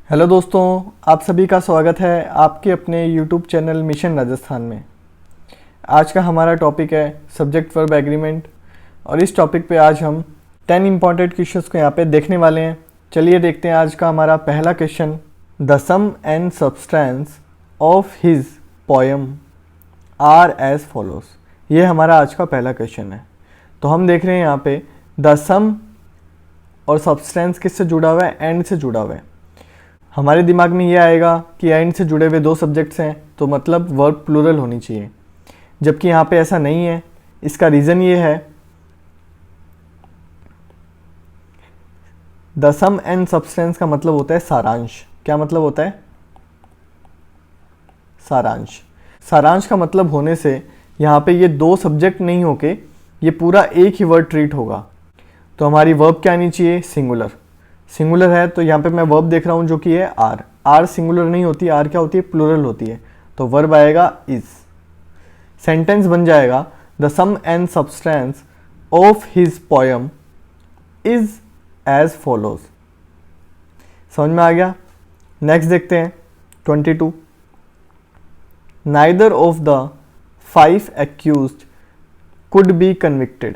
Hello दोस्तों, आप सभी का स्वागत है आपके अपने यूट्यूब चैनल मिशन राजस्थान में। आज का हमारा टॉपिक है सब्जेक्ट वर्ब एग्रीमेंट और इस टॉपिक पे आज हम 10 इम्पॉर्टेंट क्वेश्चंस को यहाँ पे देखने वाले हैं। चलिए देखते हैं आज का हमारा पहला question. The sum and substance of his poem are as follows. ये हमारा आज का पहला क्वेश्चन है। तो हम देख रहे हैं यहाँ पे द सम और सब्सटेंस किससे जुड़ा हुआ है? एंड से जुड़ा हुआ है। हमारे दिमाग में ये आएगा कि एंड से जुड़े हुए दो सब्जेक्ट्स हैं तो मतलब वर्ब प्लूरल होनी चाहिए, जबकि यहाँ पे ऐसा नहीं है। इसका रीज़न ये है, द सम एंड सब्सटेंस का मतलब होता है सारांश। क्या मतलब होता है? सारांश। सारांश का मतलब होने से यहाँ पे ये दो सब्जेक्ट नहीं होके ये पूरा एक ही वर्ड ट्रीट होगा। तो हमारी वर्ब क्या आनी चाहिए? सिंगुलर। सिंगुलर है तो यहाँ पे मैं वर्ब देख रहा हूँ जो कि है आर। आर सिंगुलर नहीं होती, आर क्या होती है? प्लूरल होती है। तो वर्ब आएगा इज। सेंटेंस बन जाएगा the sum and substance of his poem is as follows. समझ में आ गया? नेक्स्ट देखते हैं 22। Neither of the 5 accused could be convicted.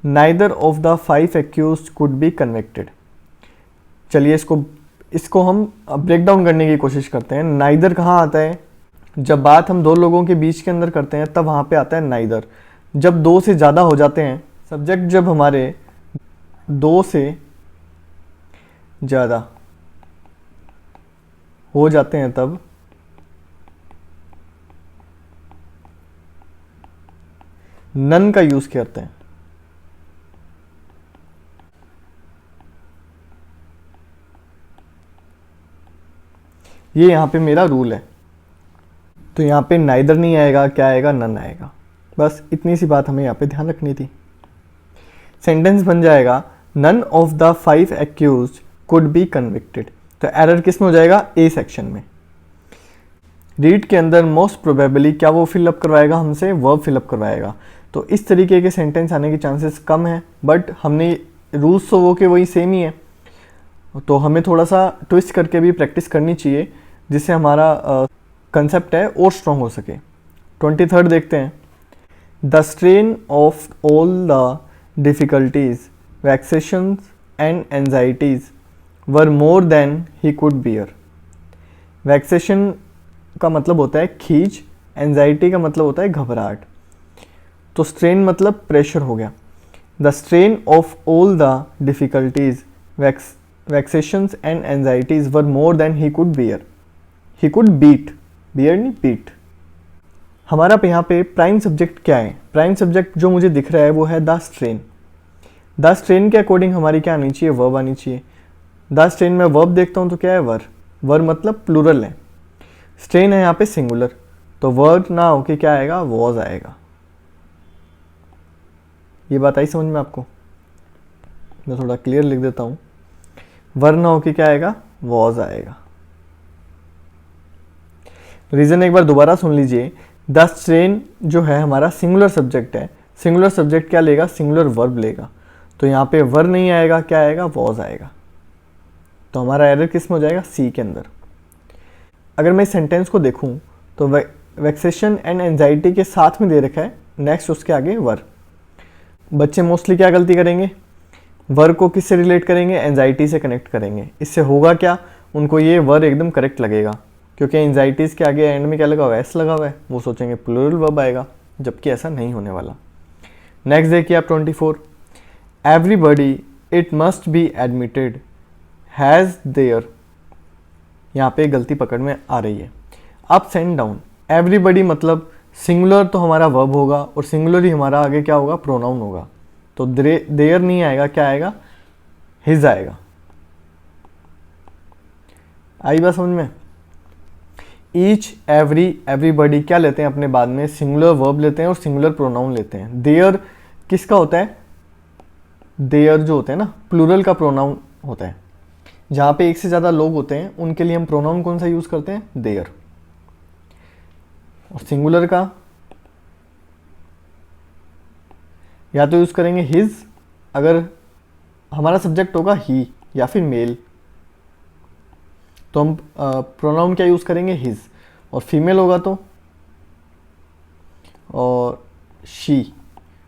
Neither of the 5 accused could be convicted. चलिए इसको हम ब्रेक डाउन करने की कोशिश करते हैं। नाइदर कहाँ आता है? जब बात हम दो लोगों के बीच के अंदर करते हैं तब वहाँ पे आता है नाइदर। जब दो से ज़्यादा हो जाते हैं सब्जेक्ट, जब हमारे दो से ज़्यादा हो जाते हैं तब नन का यूज़ करते हैं। ये यहाँ पे मेरा रूल है। तो यहाँ पे नाइदर नहीं आएगा, क्या आएगा? नन आएगा। बस इतनी सी बात हमें यहाँ पे ध्यान रखनी थी। सेंटेंस बन जाएगा none of the 5 accused could be convicted. तो एरर किस में हो जाएगा? ए सेक्शन में। रीड के अंदर मोस्ट प्रोबेबली क्या वो फिलअप करवाएगा हमसे? वर्ब फिलअप करवाएगा। तो इस तरीके के सेंटेंस आने के चांसेस कम है, बट हमने रूल्स तो वो के वही सेम ही है, तो हमें थोड़ा सा ट्विस्ट करके भी प्रैक्टिस करनी चाहिए जिससे हमारा कंसेप्ट है और स्ट्रॉन्ग हो सके। 23rd देखते हैं। The strain of all the difficulties, vexations and anxieties were more than he could bear. Vexation का मतलब होता है खींच, एंजाइटी का मतलब होता है घबराहट। तो स्ट्रेन मतलब प्रेशर हो गया। The strain of all the difficulties, vexations and anxieties were more than he could bear. He could beat, bear नहीं बीट। हमारा यहाँ पे प्राइम सब्जेक्ट क्या है? प्राइम सब्जेक्ट जो मुझे दिख रहा है वो है द स्ट्रेन। द स्ट्रेन के अकॉर्डिंग हमारी क्या आनी चाहिए? वर्ब आनी चाहिए। द स्ट्रेन में वर्ब देखता हूँ तो क्या है? वर। वर मतलब प्लूरल है। स्ट्रेन है यहाँ पे सिंगुलर, तो वर्ब ना होके क्या आएगा? वॉज आएगा। ये बात आई समझ में आपको? मैं थोड़ा क्लियर लिख देता हूँ। वर ना होके क्या आएगा? वॉज आएगा। रीज़न एक बार दोबारा सुन लीजिए। द स्ट्रेन जो है हमारा सिंगुलर सब्जेक्ट है। सिंगुलर सब्जेक्ट क्या लेगा? सिंगुलर वर्ब लेगा। तो यहाँ पे वर नहीं आएगा, क्या आएगा? वॉज आएगा। तो हमारा एरर किस में हो जाएगा? सी के अंदर। अगर मैं इस सेंटेंस को देखूं तो वैक्सेशन एंड एंजाइटी के साथ में दे रखा है, नेक्स्ट उसके आगे वर। बच्चे मोस्टली क्या गलती करेंगे? वर को किससे रिलेट करेंगे? एंजाइटी से कनेक्ट करेंगे। इससे होगा क्या? उनको ये वर एकदम करेक्ट लगेगा, क्योंकि एंजाइटीज़ के आगे एंड में क्या लगा हुआ है? एस लगा हुआ है। वो सोचेंगे प्लूरल वर्ब आएगा, जबकि ऐसा नहीं होने वाला। नेक्स्ट देखिए आप 24। Everybody it must be admitted has their. यहाँ पे गलती पकड़ में आ रही है। Ups and down. एवरीबडी मतलब सिंगुलर तो हमारा वर्ब होगा और सिंगुलर ही हमारा आगे क्या होगा? प्रोनाउन होगा। तो देयर नहीं आएगा, क्या आएगा? हिज आएगा। आई बात समझ में? ईच, एवरी, एवरीबडी क्या लेते हैं अपने बाद में? सिंगुलर वर्ब लेते हैं और सिंगुलर प्रोनाउन लेते हैं। देयर किसका होता है? देयर जो होते हैं ना, प्लूरल का प्रोनाउन होता है। जहाँ पे एक से ज़्यादा लोग होते हैं उनके लिए हम प्रोनाउन कौन सा यूज़ करते हैं? देयर। और सिंगुलर का या तो यूज़ करेंगे हिज, अगर हमारा सब्जेक्ट होगा ही, या फिर मेल। तो हम प्रोनाउन क्या यूज़ करेंगे, हिज, और फीमेल होगा तो, और शी,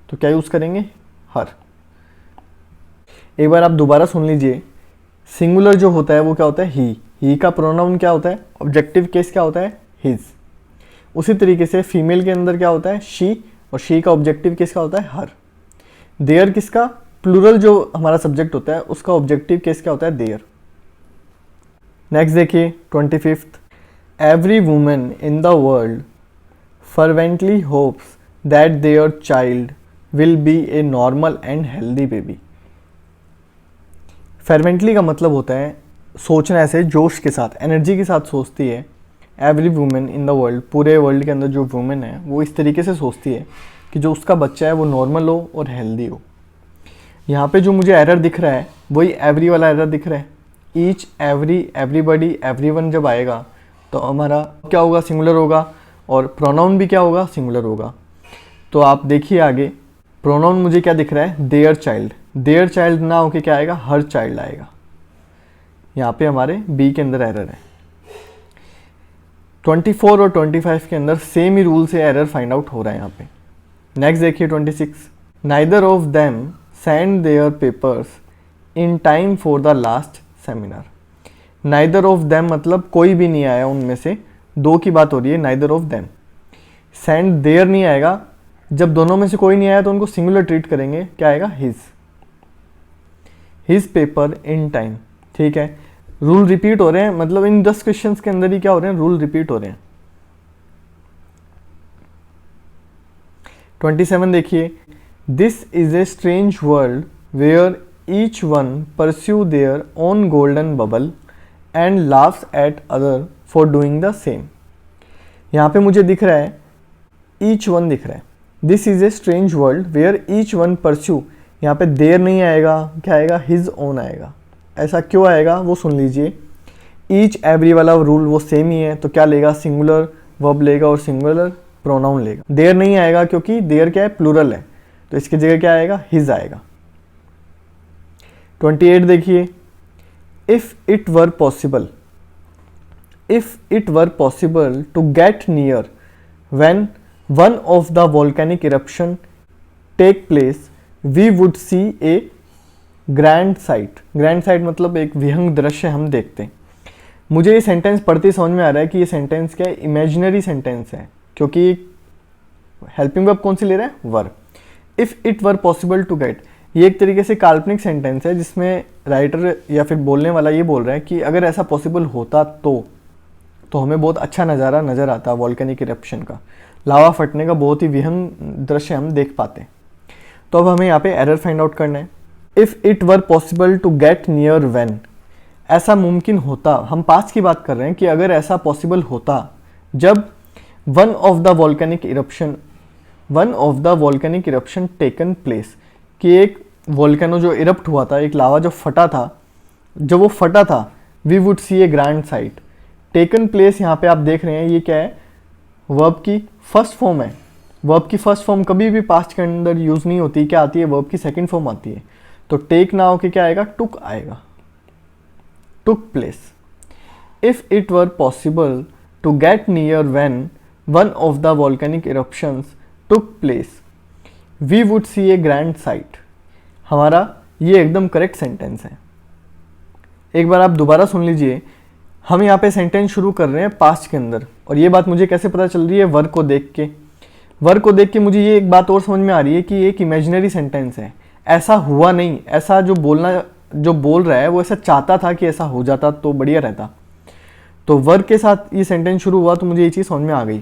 तो क्या यूज़ करेंगे, हर। एक बार आप दोबारा सुन लीजिए, सिंगुलर जो होता है वो क्या होता है, ही का प्रोनाउन क्या होता है, ऑब्जेक्टिव केस क्या होता है, हिज। उसी तरीके से फीमेल के अंदर क्या होता है, शी, और शी का ऑब्जेक्टिव केस क्या होता है, हर। देयर किसका, प्लूरल जो हमारा सब्जेक्ट होता है उसका ऑब्जेक्टिव केस क्या होता है, देयर। नेक्स्ट देखिए 25th, every woman in the world fervently hopes that their child will be a normal and healthy baby। fervently का मतलब होता है सोचना, ऐसे जोश के साथ, एनर्जी के साथ सोचती है। Every women in the world, पूरे वर्ल्ड के अंदर जो वुमेन है वो इस तरीके से सोचती है कि जो उसका बच्चा है वो नॉर्मल हो और हेल्दी हो। यहाँ पे जो मुझे एरर दिख रहा है वही एवरी वाला एरर दिख रहा है। ईच, एवरी, एवरीबडी, एवरीवन जब आएगा तो हमारा क्या होगा, सिंगुलर होगा, और प्रोनाउन भी क्या होगा, सिंगुलर होगा। तो आप देखिए आगे, प्रोनाउन मुझे क्या दिख रहा है, देयर चाइल्ड। देयर चाइल्ड ना होके क्या आएगा, हर चाइल्ड आएगा। यहाँ पे हमारे बी के अंदर एरर है। 24 और 25 के अंदर सेम ही रूल से एरर फाइंड आउट हो रहा है यहाँ पे। नेक्स्ट देखिए 26, neither of them send their papers in time for the last seminar. Neither of them मतलब कोई भी नहीं आया उनमें से, दो की बात हो रही है, neither of them. Send their नहीं आएगा, जब दोनों में से कोई नहीं आया तो उनको सिंगुलर ट्रीट करेंगे, क्या आएगा, हिज पेपर इन टाइम। ठीक है, रूल रिपीट हो रहे हैं, मतलब इन 10 क्वेश्चंस के अंदर ही क्या हो रहे हैं, रूल रिपीट हो रहे हैं। 27 देखिए, this is a strange world where each one pursue their own golden bubble and laughs at other for doing the same. यहाँ पे मुझे दिख रहा है ईच वन दिख रहा है, this is a strange world where each one pursue, यहाँ पे देयर नहीं आएगा, क्या आएगा, हिज ओन आएगा। ऐसा क्यों आएगा वो सुन लीजिए। ईच एवरी वाला रूल वो सेम ही है, तो क्या लेगा, सिंगुलर वर्ब लेगा और सिंगुलर प्रोनाउन लेगा। देयर नहीं आएगा क्योंकि देयर क्या है, प्लूरल है, तो इसकी जगह क्या आएगा, हिज आएगा। 28 देखिए, if it were possible, if it were possible to get near when one of the volcanic eruption take place, we would see a grand sight। grand sight मतलब एक विहंग दृश्य हम देखते हैं। मुझे ये सेंटेंस पढ़ते समझ में आ रहा है कि ये सेंटेंस क्या है, इमेजिनरी सेंटेंस है, क्योंकि हेल्पिंग वर्ब कौन सी ले रहा है, were. If it were possible to get, ये एक तरीके से काल्पनिक सेंटेंस है जिसमें राइटर या फिर बोलने वाला ये बोल रहा है कि अगर ऐसा पॉसिबल होता तो हमें बहुत अच्छा नज़ारा नज़र आता, वॉल्केनिक इरप्शन का, लावा फटने का बहुत ही विहंग दृश्य हम देख पाते। तो अब हमें यहाँ पे एरर फाइंड आउट करना है। If it were possible to get near when, ऐसा मुमकिन होता, हम पास्ट की बात कर रहे हैं कि अगर ऐसा पॉसिबल होता जब one of the volcanic eruption taken place, कि एक वॉल्केनो जो इरप्ट हुआ था, एक लावा जो फटा था, जब वो फटा था, we would see a grand sight. Taken place यहाँ पे आप देख रहे हैं, ये क्या है, वर्ब की फर्स्ट फॉर्म है। वर्ब की फर्स्ट फॉर्म कभी भी पास्ट के अंदर यूज़ नहीं होती, क्या आती है, वर्ब की सेकंड फॉर्म आती है। तो टेक ना होके क्या आएगा, टुक आएगा, took place. If it were possible to get near when one of the volcanic eruptions took place, we would see a grand sight. हमारा ये एकदम करेक्ट सेंटेंस है। एक बार आप दोबारा सुन लीजिए। हम यहाँ पे सेंटेंस शुरू कर रहे हैं पास्ट के अंदर, और ये बात मुझे कैसे पता चल रही है, वर्ब को देख के। वर्ब को देख के मुझे ये एक बात और समझ में आ रही है कि ये एक इमेजिनरी सेंटेंस है, ऐसा हुआ नहीं। ऐसा जो बोल रहा है वो ऐसा चाहता था कि ऐसा हो जाता तो बढ़िया रहता। तो वर्ब के साथ ये सेंटेंस शुरू हुआ तो मुझे ये चीज़ समझ में आ गई।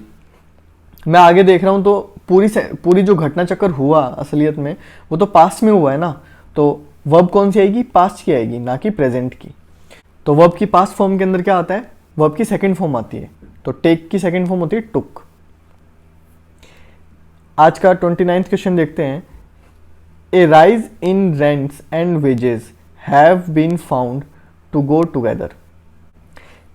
मैं आगे देख रहा हूँ तो पूरी जो घटना चक्कर हुआ असलियत में वो तो पास्ट में हुआ है ना, तो वर्ब कौन सी आएगी, पास्ट की आएगी, ना कि प्रेजेंट की। तो वर्ब की पास्ट फॉर्म के अंदर क्या आता है, वर्ब की सेकंड फॉर्म आती है। तो टेक की सेकंड फॉर्म होती है टुक। आज का 29th क्वेश्चन देखते हैं। A rise in rents and wages have been found to go together.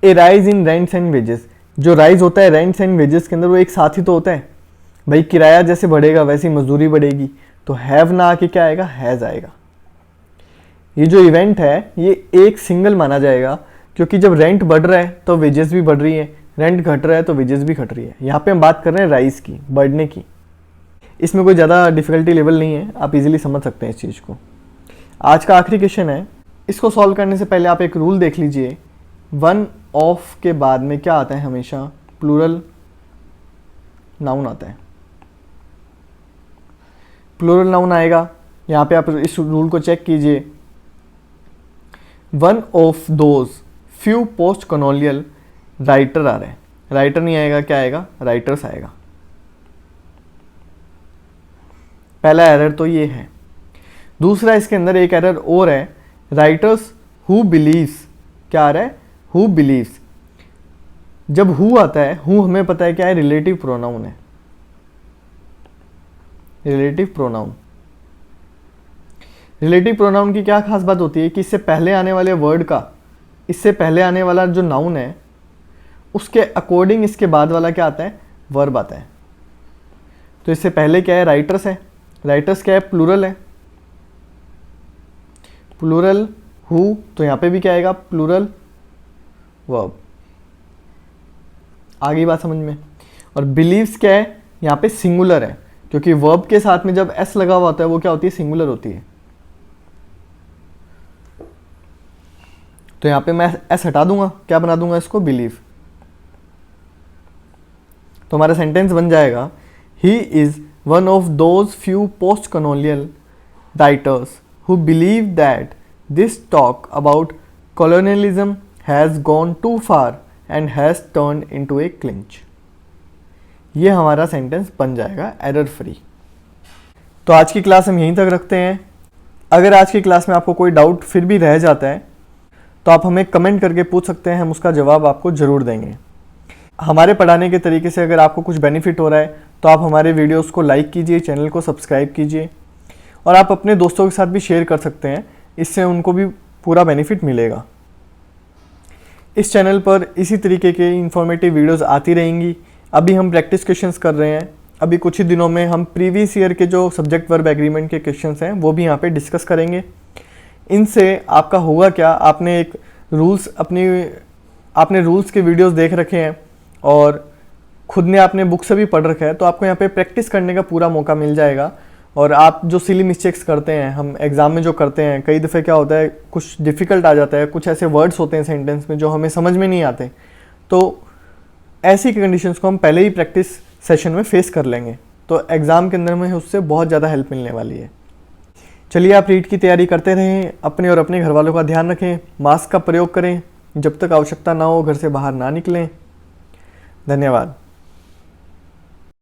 A rise in rents and wages, जो राइज होता है रेंट्स एंड वेजेस के अंदर वो एक साथ ही तो होता है भाई। किराया जैसे बढ़ेगा वैसी मजदूरी बढ़ेगी, तो हैव ना आके क्या आएगा, हैज आएगा। ये जो इवेंट है ये एक सिंगल माना जाएगा क्योंकि जब रेंट बढ़ रहा है तो वेजेस भी बढ़ रही है, रेंट घट रहा है तो वेजेस भी घट रही है। यहाँ पे हम बात कर रहे हैं राइज की, बढ़ने की। इसमें कोई ज़्यादा डिफिकल्टी लेवल नहीं है, आप इजीली समझ सकते हैं इस चीज़ को। आज का आखिरी क्वेश्चन है, इसको सॉल्व करने से पहले आप एक रूल देख लीजिए। वन ऑफ के बाद में क्या आता है? हमेशा प्लूरल नाउन आता है। प्लूरल नाउन आएगा, यहाँ पे आप इस रूल को चेक कीजिए। One of those few post colonial writer आ रहे हैं, राइटर नहीं आएगा, क्या आएगा? राइटर्स आएगा। पहला एरर तो ये है। दूसरा इसके अंदर एक एरर और है, राइटर्स हु बिलीव्स, क्या आ रहा है? Who believes. जब हु आता है, हु हमें पता है क्या है? रिलेटिव प्रोनाउन है, रिलेटिव प्रोनाउन। रिलेटिव प्रोनाउन की क्या खास बात होती है कि इससे पहले आने वाले वर्ड का, इससे पहले आने वाला जो नाउन है उसके अकॉर्डिंग इसके बाद वाला क्या आता है? वर्ब आता है। तो इससे पहले क्या है? राइटर्स है। राइटर्स क्या है? प्लूरल है, प्लूरल हु, तो यहाँ पे भी क्या आएगा? Plural verb. आगे बात समझ में। और बिलीव्स क्या है? यहाँ पे सिंगुलर है, क्योंकि वर्ब के साथ में जब एस लगा हुआ होता है वो क्या होती है? सिंगुलर होती है। तो यहाँ पे मैं एस हटा दूंगा, क्या बना दूंगा इसको? बिलीव। तो हमारा सेंटेंस बन जाएगा, he is one of those few post colonial writers who believe that this talk about colonialism has gone too far and has turned into a clinch। ये हमारा सेंटेंस बन जाएगा एरर फ्री। तो आज की क्लास हम यहीं तक रखते हैं। अगर आज की क्लास में आपको कोई डाउट फिर भी रह जाता है तो आप हमें कमेंट करके पूछ सकते हैं, हम उसका जवाब आपको ज़रूर देंगे। हमारे पढ़ाने के तरीके से अगर आपको कुछ बेनिफिट हो रहा है तो आप हमारे वीडियोस को लाइक कीजिए, चैनल को सब्सक्राइब कीजिए और आप अपने दोस्तों के साथ भी शेयर कर सकते हैं, इससे उनको भी पूरा बेनिफिट मिलेगा। इस चैनल पर इसी तरीके के इंफॉर्मेटिव वीडियोस आती रहेंगी। अभी हम प्रैक्टिस क्वेश्चंस कर रहे हैं, अभी कुछ ही दिनों में हम प्रीवियस ईयर के जो सब्जेक्ट वर्ब एग्रीमेंट के क्वेश्चंस हैं वो भी यहाँ पे डिस्कस करेंगे। इनसे आपका होगा क्या? आपने एक रूल्स आपने रूल्स के वीडियोस देख रखे हैं और खुद ने आपने बुक से भी पढ़ रखा है, तो आपको यहाँ पे प्रैक्टिस करने का पूरा मौका मिल जाएगा। और आप जो सिली मिस्टेक्स करते हैं, हम एग्ज़ाम में जो करते हैं, कई दफ़े क्या होता है कुछ डिफ़िकल्ट आ जाता है, कुछ ऐसे वर्ड्स होते हैं सेंटेंस में जो हमें समझ में नहीं आते, तो ऐसी कंडीशंस को हम पहले ही प्रैक्टिस सेशन में फेस कर लेंगे, तो एग्ज़ाम के अंदर में उससे बहुत ज़्यादा हेल्प मिलने वाली है। चलिए, आप रीड की तैयारी करते रहें, अपने और अपने घर वालों का ध्यान रखें, मास्क का प्रयोग करें, जब तक आवश्यकता ना हो घर से बाहर ना निकलें। धन्यवाद।